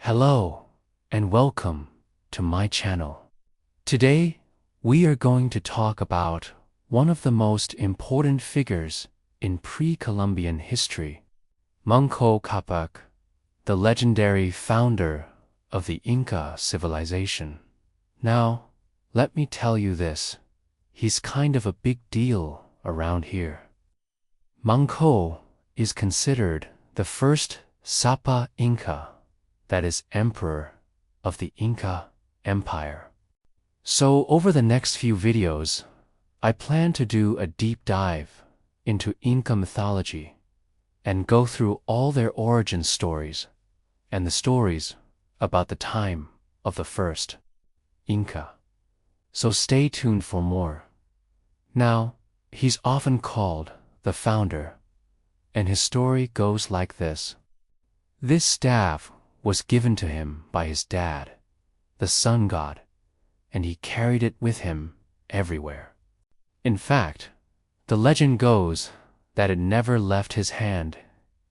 Hello and welcome to my channel. Today we are going to talk about one of the most important figures in pre-Columbian history, Manco Capac, the legendary founder of the Inca civilization. Now, let me tell you this, he's kind of a big deal around here. Manco is considered the first Sapa Inca, that is emperor of the Inca Empire. So over the next few videos, I plan to do a deep dive into Inca mythology and go through all their origin stories and the stories about the time of the first Inca. So stay tuned for more. Now, he's often called the founder, and his story goes like this. This staff was given to him by his dad, the sun god, and he carried it with him everywhere. In fact, the legend goes that it never left his hand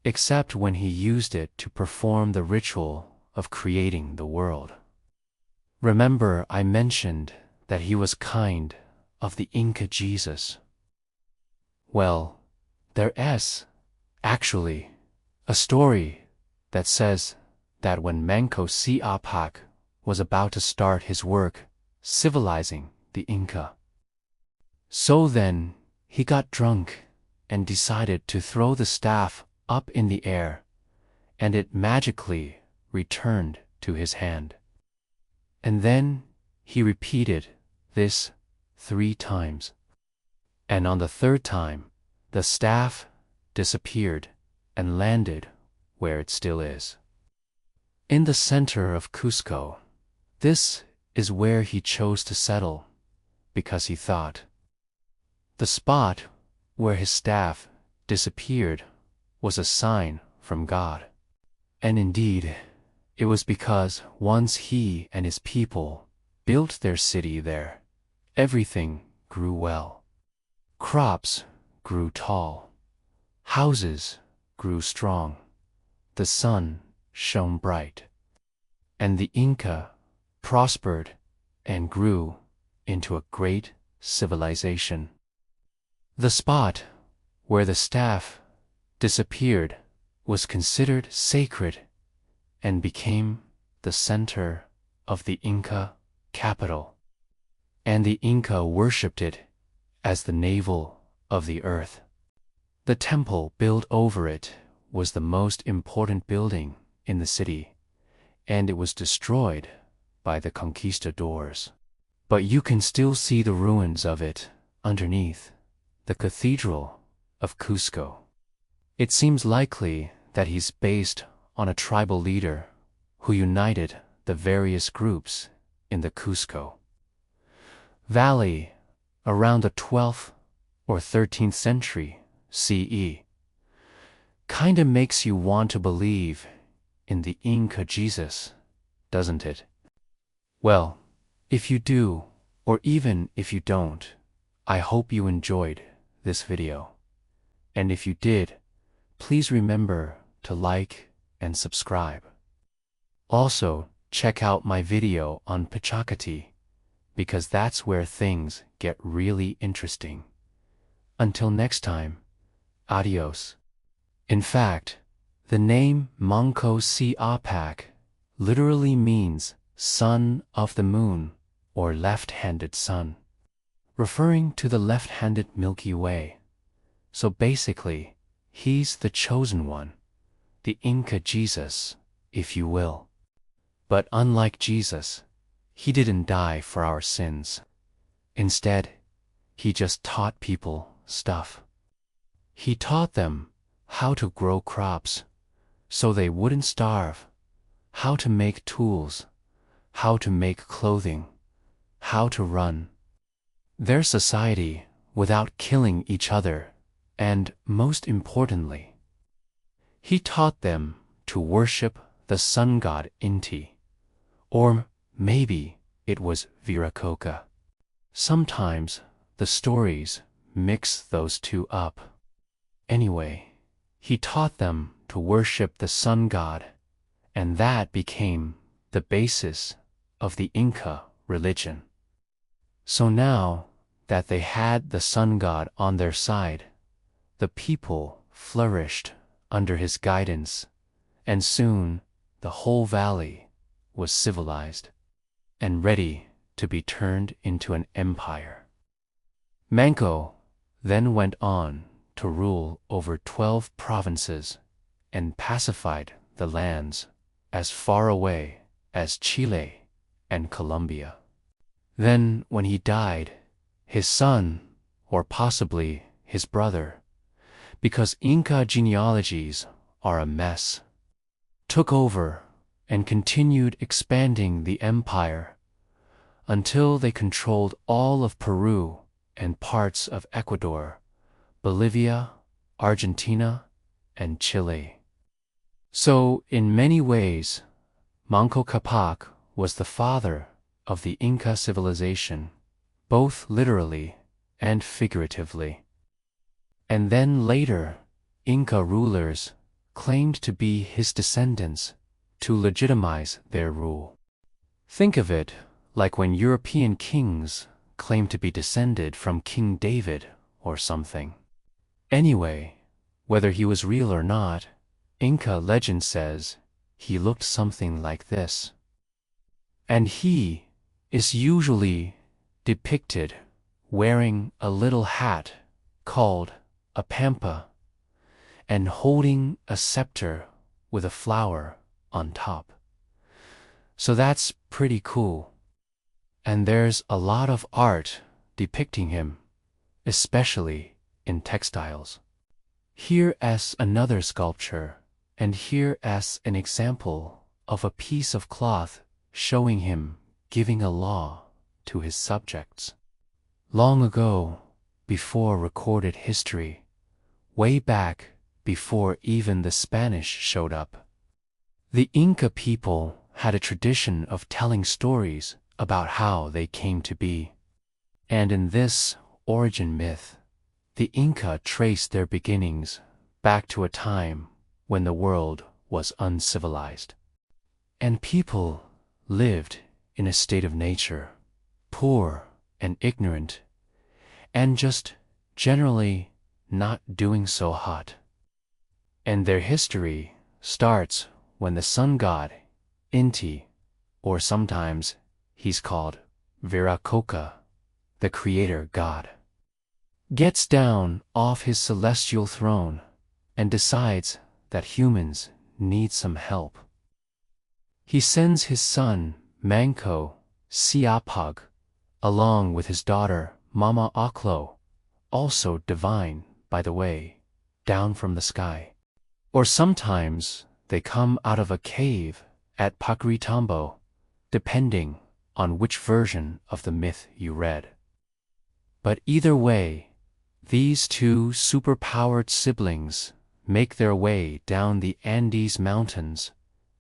except when he used it to perform the ritual of creating the world. Remember, I mentioned that he was kind of the Inca Jesus. Well, there is actually a story that says that when Manco Capac was about to start his work civilizing the Inca, so then he got drunk and decided to throw the staff up in the air, and it magically returned to his hand. And then he repeated this 3 times. And on the 3rd time, the staff disappeared and landed where it still is. In the center of Cusco. This is where he chose to settle because he thought the spot where his staff disappeared was a sign from God. And indeed, it was because once he and his people built their city there, everything grew well. Crops grew tall, houses grew strong, the sun shone bright, and the Inca prospered and grew into a great civilization. The spot where the staff disappeared was considered sacred and became the center of the Inca capital, and the Inca worshipped it as the navel of the earth. The temple built over it was the most important building in the city, and it was destroyed by the conquistadors. But you can still see the ruins of it underneath the Cathedral of Cusco. It seems likely that he's based on a tribal leader who united the various groups in the Cusco Valley around the 12th or 13th century CE. Kinda makes you want to believe in the Inca Jesus, doesn't it? Well, if you do, or even if you don't, I hope you enjoyed this video. And if you did, please remember to like and subscribe. Also, check out my video on Pachacati, because that's where things get really interesting. Until next time, adios. In fact, the name Manco Capac literally means son of the moon or left-handed sun, referring to the left-handed Milky Way. So basically, he's the chosen one, the Inca Jesus, if you will. But unlike Jesus, he didn't die for our sins. Instead, he just taught people stuff. He taught them how to grow crops so they wouldn't starve, how to make tools, how to make clothing, how to run their society without killing each other, and most importantly, he taught them to worship the sun god Inti, or maybe it was Viracocha. Sometimes the stories mix those two up. Anyway, he taught them to worship the sun god and that became the basis of the Inca religion. So now that they had the sun god on their side, the people flourished under his guidance, and soon the whole valley was civilized and ready to be turned into an empire. Manco then went on to rule over 12 provinces and pacified the lands as far away as Chile and Colombia. Then, when he died, his son, or possibly his brother, because Inca genealogies are a mess, took over and continued expanding the empire until they controlled all of Peru and parts of Ecuador, Bolivia, Argentina, and Chile. So, in many ways, Manco Capac was the father of the Inca civilization, both literally and figuratively. And then later, Inca rulers claimed to be his descendants to legitimize their rule. Think of it like when European kings claim to be descended from King David or something. Anyway, whether he was real or not, Inca legend says he looked something like this. And he is usually depicted wearing a little hat called a pampa and holding a scepter with a flower on top. So that's pretty cool. And there's a lot of art depicting him, especially in textiles. Here as another sculpture, and here as an example of a piece of cloth showing him giving a law to his subjects. Long ago, before recorded history, way back before even the Spanish showed up, the Inca people had a tradition of telling stories about how they came to be. And in this origin myth, the Inca traced their beginnings back to a time when the world was uncivilized, and people lived in a state of nature, poor and ignorant, and just generally not doing so hot. And their history starts when the sun god, Inti, or sometimes he's called Viracocha, the creator god, gets down off his celestial throne and decides that humans need some help. He sends his son, Manco, Capac, along with his daughter, Mama Oclo, also divine, by the way, down from the sky. Or sometimes they come out of a cave at Pacritambo, depending on which version of the myth you read. But either way, these two superpowered siblings make their way down the Andes Mountains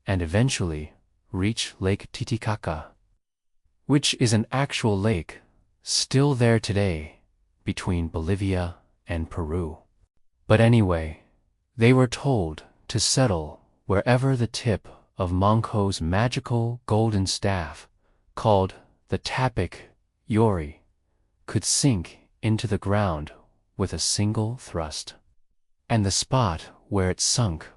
and eventually reach Lake Titicaca, which is an actual lake still there today between Bolivia and Peru. But anyway, they were told to settle wherever the tip of Manco's magical golden staff, called the Capac Yori, could sink into the ground with a single thrust. And the spot where it sunk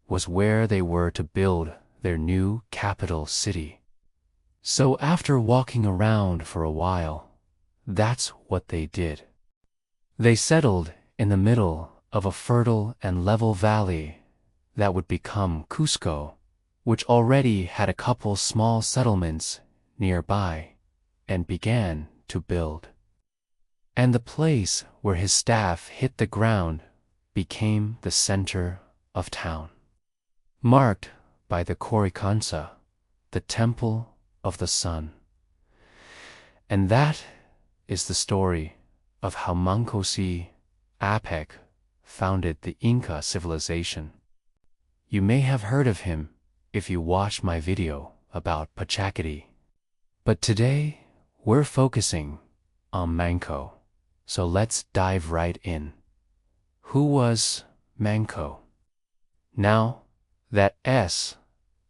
was where they were to build their new capital city. So after walking around for a while, that's what they did. They settled in the middle of a fertile and level valley that would become Cusco, which already had a couple small settlements nearby, and began to build. And the place where his staff hit the ground became the center of town, marked by the Coricancha, the Temple of the Sun. And that is the story of how Manco Capac founded the Inca civilization. You may have heard of him if you watched my video about Pachacati. But today, we're focusing on Manco, so let's dive right in. Who was Manco? Now, that S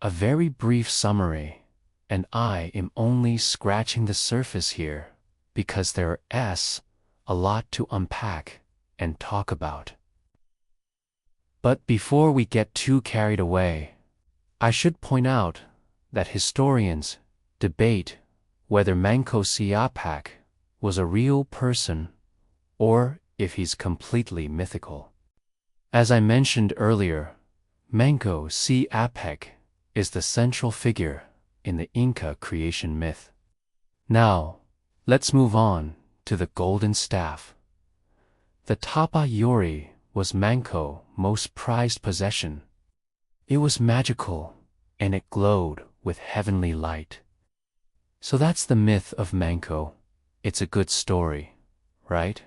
A very brief summary, and I am only scratching the surface here because there is a lot to unpack and talk about. But before we get too carried away, I should point out that historians debate whether Manco Capac was a real person or if he's completely mythical. As I mentioned earlier, Manco Capac is the central figure in the Inca creation myth. Now, let's move on to the golden staff. The tapa yori was Manco's most prized possession. It was magical, and it glowed with heavenly light. So that's the myth of Manco. It's a good story, right?